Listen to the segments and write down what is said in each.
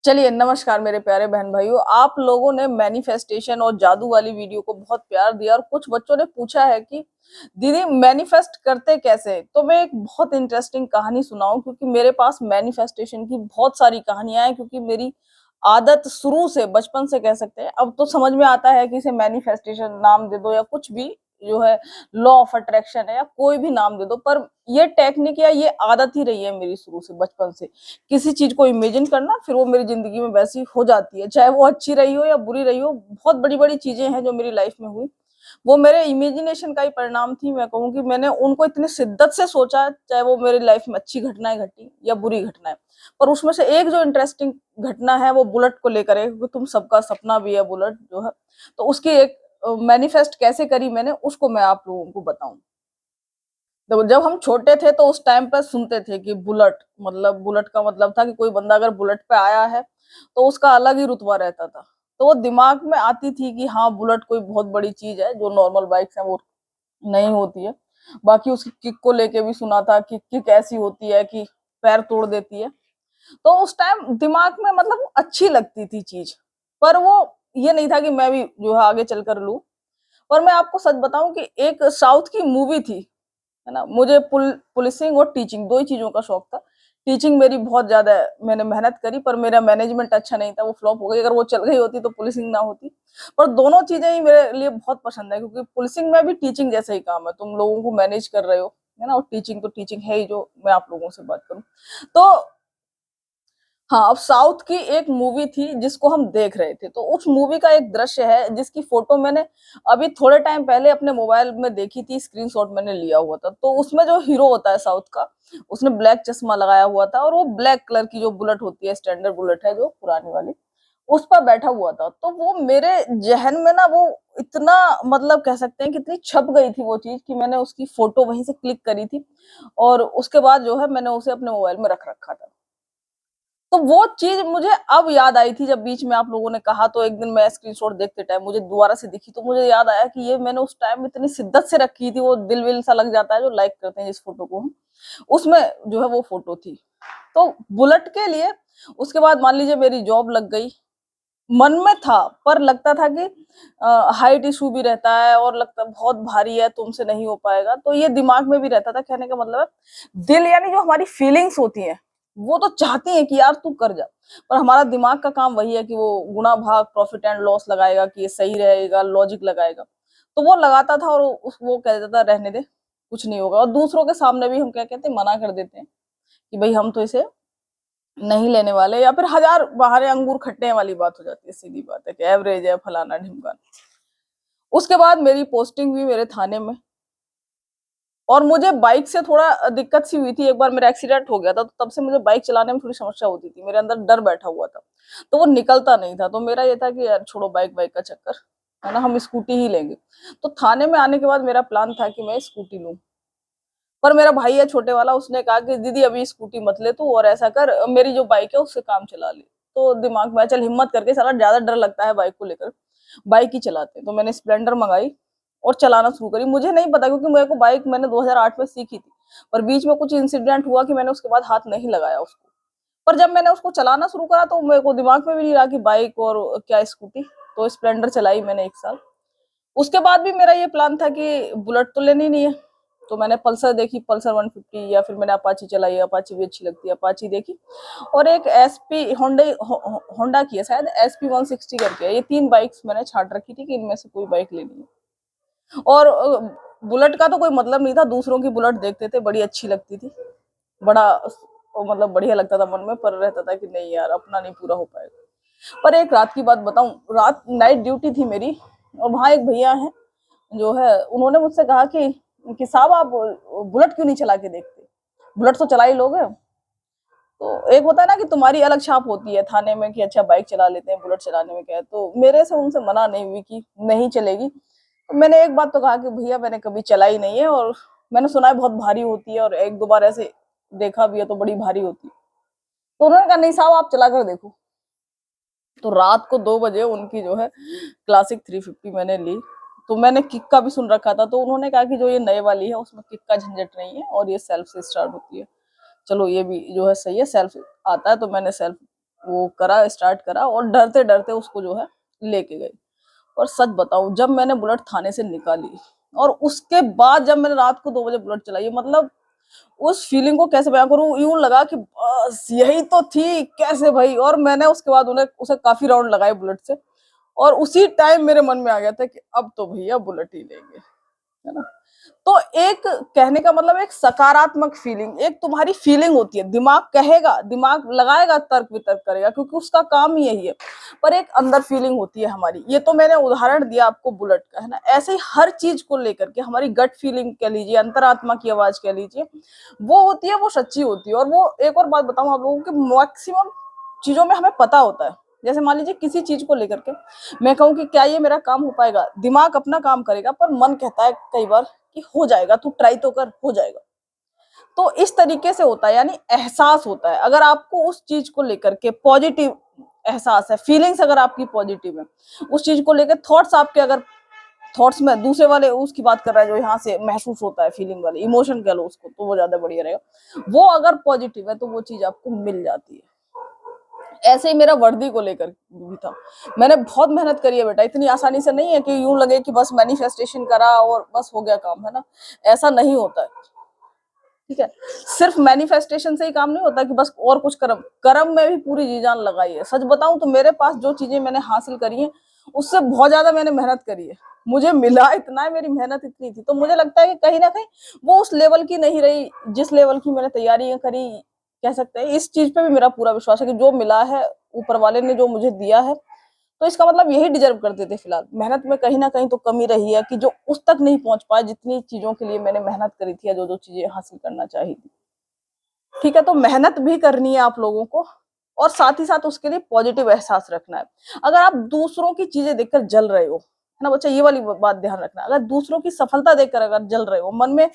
चलिए नमस्कार मेरे प्यारे बहन भाइयों। आप लोगों ने मैनिफेस्टेशन और जादू वाली वीडियो को बहुत प्यार दिया और कुछ बच्चों ने पूछा है कि दीदी मैनिफेस्ट करते कैसे। तो मैं एक बहुत इंटरेस्टिंग कहानी सुनाऊं, क्योंकि मेरे पास मैनिफेस्टेशन की बहुत सारी कहानियां हैं। क्योंकि मेरी आदत शुरू से, बचपन से कह सकते हैं, अब तो समझ में आता है कि इसे मैनिफेस्टेशन नाम दे दो या कुछ भी जो है, लॉ ऑफ अट्रैक्शन है या कोई भी नाम दे दो, पर ये टेक्निक या ये आदत ही रही है मेरी शुरू से, बचपन से। किसी चीज को इमेजिन करना, फिर वो मेरी जिंदगी में वैसी हो जाती है, चाहे वो अच्छी रही हो या बुरी रही हो। बहुत बड़ी बड़ी चीजें हैं जो मेरी लाइफ में हुई, वो मेरे इमेजिनेशन का ही परिणाम थी। मैं कहूँ कि मैंने उनको इतने शिद्दत से सोचा, चाहे वो मेरी लाइफ में अच्छी घटनाएं घटी या बुरी घटनाएं। पर उसमें से एक जो इंटरेस्टिंग घटना है वो बुलेट को लेकर है, क्योंकि तुम सबका सपना भी है बुलेट जो है। तो उसकी एक मैनिफेस्ट कैसे करी मैंने, उसको मैं आप लोगों को बताऊं। तो जब हम छोटे थे तो उस टाइम पर सुनते थे कि बुलेट, मतलब बुलेट का मतलब था कि कोई बंदा अगर बुलेट पे आया है तो उसका अलग ही रुतबा रहता था। तो वो दिमाग में आती थी कि हाँ, बुलेट कोई बहुत बड़ी चीज है, जो नॉर्मल बाइक्स है वो नहीं होती है। बाकी उसकी किक को लेके भी सुना था कि किक ऐसी होती है कि पैर तोड़ देती है। तो उस टाइम दिमाग में मतलब अच्छी लगती थी चीज, पर वो ये नहीं था कि मैं भी जो है आगे चलकर लूं। और मैं आपको सच बताऊं कि एक साउथ की मूवी थी, है ना। मुझे पुलिसिंग और टीचिंग, दो ही चीजों का शौक था। टीचिंग मेरी बहुत ज्यादा, मैंने मेहनत करी, पर मेरा मैनेजमेंट अच्छा नहीं था, वो फ्लॉप हो गई। अगर वो चल गई होती तो पुलिसिंग ना होती। पर दोनों चीजें ही मेरे लिए बहुत पसंद है, क्योंकि पुलिसिंग में भी टीचिंग जैसा ही काम है, तुम लोगों को मैनेज कर रहे हो, है ना। और टीचिंग तो टीचिंग है ही, जो मैं आप लोगों से बात करूं तो। हाँ, अब साउथ की एक मूवी थी जिसको हम देख रहे थे, तो उस मूवी का एक दृश्य है जिसकी फोटो मैंने अभी थोड़े टाइम पहले अपने मोबाइल में देखी थी, स्क्रीनशॉट मैंने लिया हुआ था। तो उसमें जो हीरो होता है साउथ का, उसने ब्लैक चश्मा लगाया हुआ था और वो ब्लैक कलर की जो बुलेट होती है, स्टैंडर्ड बुलेट है जो पुरानी वाली, उस पर बैठा हुआ था। तो वो मेरे जहन में ना, वो इतना, मतलब कह सकते हैं कितनी छप गई थी वो चीज, कि मैंने उसकी फोटो वहीं से क्लिक करी थी। और उसके बाद जो है मैंने उसे अपने मोबाइल में रख रखा था। तो वो चीज मुझे अब याद आई थी, जब बीच में आप लोगों ने कहा, तो एक दिन मैं स्क्रीनशॉट देखते टाइम मुझे दोबारा से दिखी, तो मुझे याद आया कि ये मैंने उस टाइम इतनी शिद्दत से रखी थी। वो दिल विल सा लग जाता है जो लाइक करते हैं जिस फोटो को हम, उसमें जो है वो फोटो थी। तो बुलेट के लिए उसके बाद मान लीजिए मेरी जॉब लग गई। मन में था, पर लगता था कि हाइट इशू भी रहता है और लगता बहुत भारी है, तुमसे नहीं हो पाएगा। तो ये दिमाग में भी रहता था। कहने का मतलब है, दिल यानी जो हमारी फीलिंग्स होती हैं, वो तो चाहती है कि यार तू कर जा। पर हमारा दिमाग का काम वही है कि वो गुणा भाग प्रॉफिट एंड लॉस लगाएगा, कि ये सही रहेगा, लॉजिक लगाएगा। तो वो लगाता था और वो कह देता था रहने दे, कुछ नहीं होगा। और दूसरों के सामने भी हम क्या कहते हैं, मना कर देते हैं कि भाई हम तो इसे नहीं लेने वाले, या फिर हजार बाहर अंगूर खट्टे हैं वाली बात हो जाती है। सीधी बात है कि एवरेज है, फलाना ढिमकाना। उसके बाद मेरी पोस्टिंग हुई मेरे थाने में। और मुझे बाइक से थोड़ा दिक्कत सी हुई थी, एक बार मेरा एक्सीडेंट हो गया था, तो तब से मुझे बाइक चलाने में थोड़ी समस्या होती थी, मेरे अंदर डर बैठा हुआ था। तो वो निकलता नहीं था। तो मेरा ये था कि यार छोड़ो बाइक बाइक का चक्कर, है ना, हम स्कूटी ही लेंगे। तो थाने में आने के बाद मेरा प्लान था कि मैं स्कूटी लूं। पर मेरा भाई है छोटे वाला, उसने कहा कि दीदी अभी स्कूटी मत ले तू, और ऐसा कर मेरी जो बाइक है उससे काम चला ले। तो दिमाग में चल हिम्मत करके, साला ज्यादा डर लगता है बाइक को लेकर, बाइक ही चलाते। तो मैंने स्प्लेंडर मंगाई और चलाना शुरू करी। मुझे नहीं पता, क्योंकि मेरे को बाइक मैंने 2008 में सीखी थी, पर बीच में कुछ इंसिडेंट हुआ कि मैंने उसके बाद हाथ नहीं लगाया उसको। पर जब मैंने उसको चलाना शुरू करा तो मेरे को दिमाग में भी नहीं रहा कि बाइक और क्या स्कूटी। तो स्प्लेंडर चलाई मैंने 1 साल। उसके बाद भी मेरा ये प्लान था कि बुलेट तो लेनी नहीं है। तो मैंने पल्सर देखी, पल्सर 150, या फिर मैंने अपाची चलाई, अपाची भी अच्छी लगती है, अपाची देखी। और एक एसपी होंडा, होंडा की है शायद, एसपी 160 करके है। ये 3 बाइक्स मैंने छाट रखी थी कि इनमें से कोई बाइक लेनी है। और बुलेट का तो कोई मतलब नहीं था, दूसरों की बुलेट देखते थे, बड़ी अच्छी लगती थी, बड़ा मतलब बढ़िया लगता था मन में। पर रहता था कि नहीं यार, अपना नहीं पूरा हो पाएगा। पर एक रात की बात बताऊं, रात नाइट ड्यूटी थी मेरी, और वहां एक भैया हैं जो है, उन्होंने मुझसे कहा कि साहब आप बुलेट क्यों नहीं चला के देखते, बुलेट तो चला ही लोगे। तो एक होता है ना कि तुम्हारी अलग छाप होती है थाने में कि अच्छा बाइक चला लेते हैं, बुलेट चलाने में क्या है। तो मेरे से उनसे मना नहीं हुई कि नहीं चलेगी। तो मैंने एक बात तो कहा कि भैया मैंने कभी चलाई नहीं है, और मैंने सुना है बहुत भारी होती है, और 1-2 बार ऐसे देखा भी है तो बड़ी भारी होती है। तो उन्होंने कहा नहीं साहब आप चला कर देखो। तो रात को 2 बजे उनकी जो है क्लासिक 350 मैंने ली। तो मैंने किक का भी सुन रखा था, तो उन्होंने कहा कि जो ये नए वाली है उसमें किक का झंझट नहीं है और ये सेल्फ से स्टार्ट होती है। चलो ये भी जो है सही है, सेल्फ आता है, तो मैंने सेल्फ वो करा, स्टार्ट करा और डरते डरते उसको जो है लेके गई। और सच बताऊं, जब मैंने बुलेट थाने से निकाली और उसके बाद जब मैंने रात को 2 बजे बुलेट चलाई, मतलब उस फीलिंग को कैसे बयां करूं, यूं लगा कि बस यही तो थी, कैसे भाई। और मैंने उसके बाद उन्हें उसे काफी राउंड लगाए बुलेट से, और उसी टाइम मेरे मन में आ गया था कि अब तो भैया बुलेट ही लेंगे, है ना। तो एक कहने का मतलब एक सकारात्मक फीलिंग, एक तुम्हारी फीलिंग होती है, दिमाग कहेगा, दिमाग लगाएगा, तर्क वितर्क करेगा क्योंकि उसका काम ही यही है, पर एक अंदर फीलिंग होती है हमारी। ये तो मैंने उदाहरण दिया आपको बुलेट का, है ना। ऐसे ही हर चीज को लेकर के हमारी गट फीलिंग कह लीजिए, अंतरात्मा की आवाज कह लीजिए, वो होती है, वो सच्ची होती है। और वो एक और बात बताऊं आप लोगों को, मैक्सिमम चीजों में हमें पता होता है। जैसे मान लीजिए किसी चीज को लेकर के मैं कहूँ कि क्या ये मेरा काम हो पाएगा, दिमाग अपना काम करेगा, पर मन कहता है कई बार कि हो जाएगा, तू ट्राई तो कर, हो जाएगा। तो इस तरीके से होता है, यानी एहसास होता है। अगर आपको उस चीज को लेकर के पॉजिटिव एहसास है, फीलिंग्स अगर आपकी पॉजिटिव है, उस चीज को लेकर थॉट्स आपके, अगर थॉट्स में दूसरे वाले उसकी बात कर रहा है जो यहाँ से महसूस होता है, फीलिंग वाले, इमोशन कह लो उसको, तो वो ज्यादा बढ़िया रहेगा। वो अगर पॉजिटिव है तो वो चीज आपको मिल जाती है। ऐसे ही मेरा वर्दी को लेकर भी था। मैंने बहुत मेहनत करी है बेटा, इतनी आसानी से नहीं है कि यूं लगे कि बस मैनिफेस्टेशन करा और बस हो गया काम, है ना। ऐसा नहीं होता है, ठीक है। सिर्फ मैनिफेस्टेशन से ही काम नहीं होता कि बस और कुछ कर्म, कर्म में भी पूरी जी जान लगाई है। सच बताऊं तो मेरे पास जो चीजें मैंने हासिल करी है, उससे बहुत ज्यादा मैंने मेहनत करी है। मुझे मिला इतना है, मेरी मेहनत इतनी थी, तो मुझे लगता है कि कहीं ना कहीं वो उस लेवल की नहीं रही जिस लेवल की मैंने तैयारी करी, कह सकते हैं। इस चीज पे भी मेरा पूरा विश्वास है कि जो मिला है, ऊपर वाले ने जो मुझे दिया है, तो इसका मतलब यही डिजर्व करते थे। फिलहाल मेहनत में कहीं ना कहीं तो कमी रही है कि जो उस तक नहीं पहुंच पाए जितनी चीजों के लिए मैंने मेहनत करी थी, या जो जो चीजें हासिल करना चाहिए थी, ठीक है। तो मेहनत भी करनी है आप लोगों को, और साथ ही साथ उसके लिए पॉजिटिव एहसास रखना है। अगर आप दूसरों की चीजें देखकर जल रहे हो, है ना बच्चा, ये वाली बात ध्यान रखना। अगर दूसरों की सफलता देखकर अगर जल रहे हो, मन में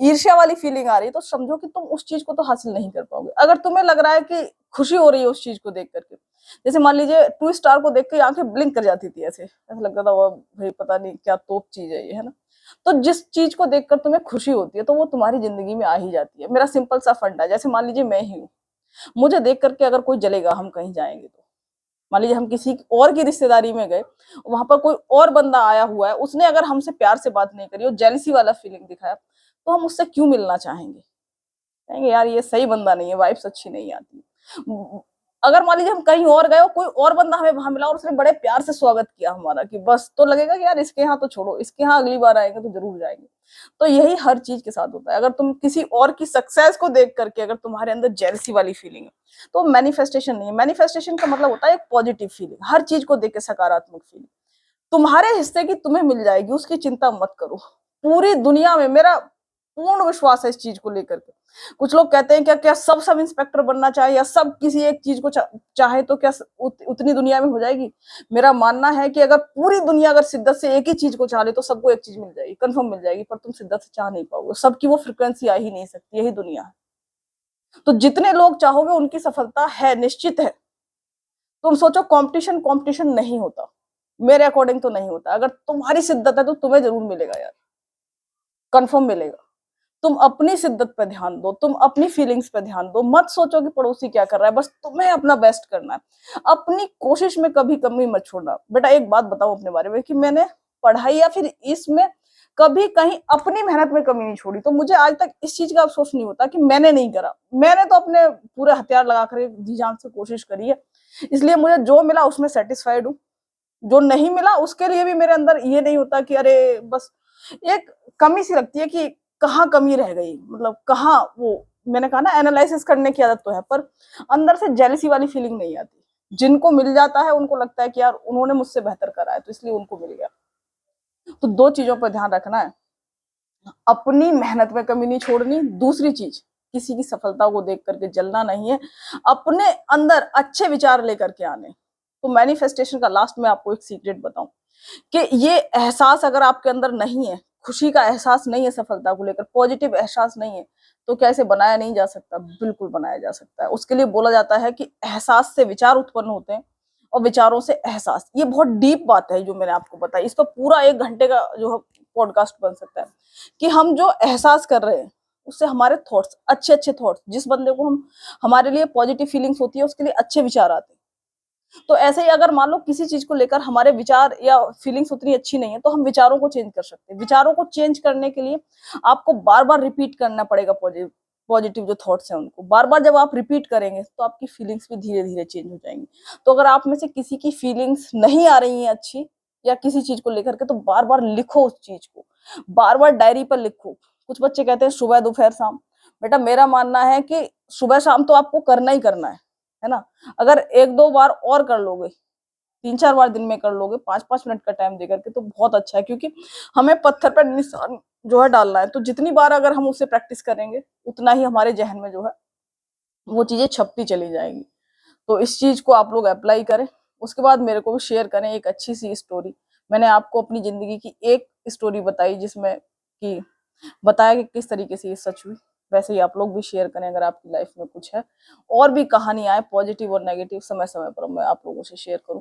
ईर्ष्या वाली फीलिंग आ रही है, तो समझो कि तुम उस चीज को तो हासिल नहीं कर पाओगे। अगर तुम्हें लग रहा है कि खुशी हो रही है उस चीज को देख करके, जैसे मान लीजिए टू स्टार को देख के आंखें ब्लिंक कर जाती थी, ऐसे ऐसा लगता था वो भाई पता नहीं क्या तोप चीज है ये, है ना। तो जिस चीज को देखकर तुम्हें खुशी होती है, तो वो तुम्हारी जिंदगी में आ ही जाती है। मेरा सिंपल सा फंडा है, जैसे मान लीजिए मैं ही हूँ, मुझे देख करके अगर कोई जलेगा, हम कहीं जाएंगे तो मान लीजिए हम किसी और की रिश्तेदारी में गए, वहां पर कोई और बंदा आया हुआ है, उसने अगर हमसे प्यार से बात नहीं करी और जेलसी वाला फीलिंग दिखाया, तो हम उससे क्यों मिलना चाहेंगे। कहेंगे यार ये सही बंदा नहीं है, वाइब्स अच्छी नहीं आती। अगर मान लीजिए हम कहीं और गए और कोई और बंदा हमें वहां मिला और उसने बड़े प्यार से स्वागत किया हमारा, कि बस, तो लगेगा कि यार इसके यहाँ तो छोड़ो, इसके यहाँ अगली बार आएंगे तो जरूर जाएंगे। तो यही हर चीज के साथ होता है। अगर तुम किसी और की सक्सेस को देख करके अगर तुम्हारे अंदर जेलसी वाली फीलिंग है, तो मैनिफेस्टेशन नहीं है। मैनिफेस्टेशन का मतलब होता है एक पॉजिटिव फीलिंग, हर चीज को देख के सकारात्मक फीलिंग। तुम्हारे हिस्से की तुम्हें मिल जाएगी, उसकी चिंता मत करो। पूरी दुनिया में मेरा पूर्ण विश्वास है इस चीज को लेकर के। कुछ लोग कहते हैं क्या क्या सब सब इंस्पेक्टर बनना चाहे, या सब किसी एक चीज को चाहे तो क्या उतनी दुनिया में हो जाएगी। मेरा मानना है कि अगर पूरी दुनिया अगर शिद्दत से एक ही चीज को चाह ले, तो सबको एक चीज मिल जाएगी, कंफर्म मिल जाएगी, पर तुम शिद्दत से चाह नहीं पाओगे, सबकी वो फ्रिक्वेंसी आ ही नहीं सकती, यही दुनिया है। तो जितने लोग चाहोगे उनकी सफलता है, निश्चित है। तुम सोचो कंपटीशन कंपटीशन नहीं होता, मेरे अकॉर्डिंग तो नहीं होता। अगर तुम्हारी शिद्दत है तो तुम्हें जरूर मिलेगा यार, कंफर्म मिलेगा। तुम अपनी शिद्दत पे ध्यान दो, तुम अपनी फीलिंग्स पे ध्यान दो, मत सोचो कि पड़ोसी क्या कर रहा है, बस तुम्हें अपना बेस्ट करना है। अपनी कोशिश में कभी कमी मत छोड़ना। बेटा एक बात बताऊं अपने बारे में, कि मैंने पढ़ाई या फिर इसमें कभी कहीं अपनी मेहनत में कमी नहीं छोड़ी, तो मुझे आज तक इस चीज का अफसोस नहीं होता कि मैंने नहीं करा। मैंने तो अपने पूरे हथियार लगाकर जी जान से कोशिश करी है, इसलिए मुझे जो मिला उसमें सेटिस्फाइड हूँ। जो नहीं मिला उसके लिए भी मेरे अंदर ये नहीं होता कि अरे बस, एक कमी सी लगती है कि कहाँ कमी रह गई, मतलब कहाँ वो, मैंने कहा ना एनालिसिस करने की आदत तो है, पर अंदर से जेलसी वाली फीलिंग नहीं आती। जिनको मिल जाता है उनको लगता है कि यार उन्होंने मुझसे बेहतर करा है, तो इसलिए उनको मिल गया। तो दो चीजों पर ध्यान रखना है, अपनी मेहनत में कमी नहीं छोड़नी, दूसरी चीज किसी की सफलता को देख करके जलना नहीं है, अपने अंदर अच्छे विचार लेकर के आने। तो मैनिफेस्टेशन का लास्ट में आपको एक सीक्रेट बताऊं, कि ये एहसास अगर आपके अंदर नहीं है, खुशी का एहसास नहीं है, सफलता को लेकर पॉजिटिव एहसास नहीं है, तो क्या इसे बनाया नहीं जा सकता? बिल्कुल बनाया जा सकता है। उसके लिए बोला जाता है कि एहसास से विचार उत्पन्न होते हैं, और विचारों से एहसास। ये बहुत डीप बात है जो मैंने आपको बताई, इस पर पूरा 1 घंटे का जो पॉडकास्ट बन सकता है, कि हम जो एहसास कर रहे हैं उससे हमारे थॉट्स, अच्छे अच्छे थॉट्स, जिस बंदे को हम, हमारे लिए पॉजिटिव फीलिंग्स होती है उसके लिए अच्छे विचार आते हैं। तो ऐसे ही अगर मान लो किसी चीज को लेकर हमारे विचार या फीलिंग्स उतनी अच्छी नहीं है तो हम विचारों को चेंज कर सकते हैं। विचारों को चेंज करने के लिए आपको बार बार रिपीट करना पड़ेगा पॉजिटिव जो थॉट्स हैं उनको। बार बार जब आप रिपीट करेंगे तो आपकी फीलिंग्स भी धीरे धीरे चेंज हो जाएंगी। तो अगर आप में से किसी की फीलिंग्स नहीं आ रही हैं अच्छी या किसी चीज को लेकर के, तो बार बार लिखो उस चीज को, बार बार डायरी पर लिखो। कुछ बच्चे कहते हैं सुबह दोपहर शाम, बेटा मेरा मानना है कि सुबह शाम तो आपको करना ही करना है ना। अगर एक दो बार और कर लोगे, तीन चार बार दिन में कर लोगे, 5-5 मिनट का टाइम देकर के, तो बहुत अच्छा है। क्योंकि हमें पत्थर पर निशान जो है डालना है, तो जितनी बार अगर हम उससे प्रैक्टिस करेंगे उतना ही हमारे जहन में जो है वो चीजें छपती चली जाएंगी। तो इस चीज को आप लोग अप्लाई करें। उसके बाद मेरे को भी शेयर करें एक अच्छी सी स्टोरी। मैंने आपको अपनी जिंदगी की एक स्टोरी बताई जिसमें कि बताया कि किस तरीके से ये सच हुई। वैसे ही आप लोग भी शेयर करें अगर आपकी लाइफ में कुछ है। और भी कहानी आए पॉजिटिव और नेगेटिव, समय समय पर मैं आप लोगों से शेयर करूं।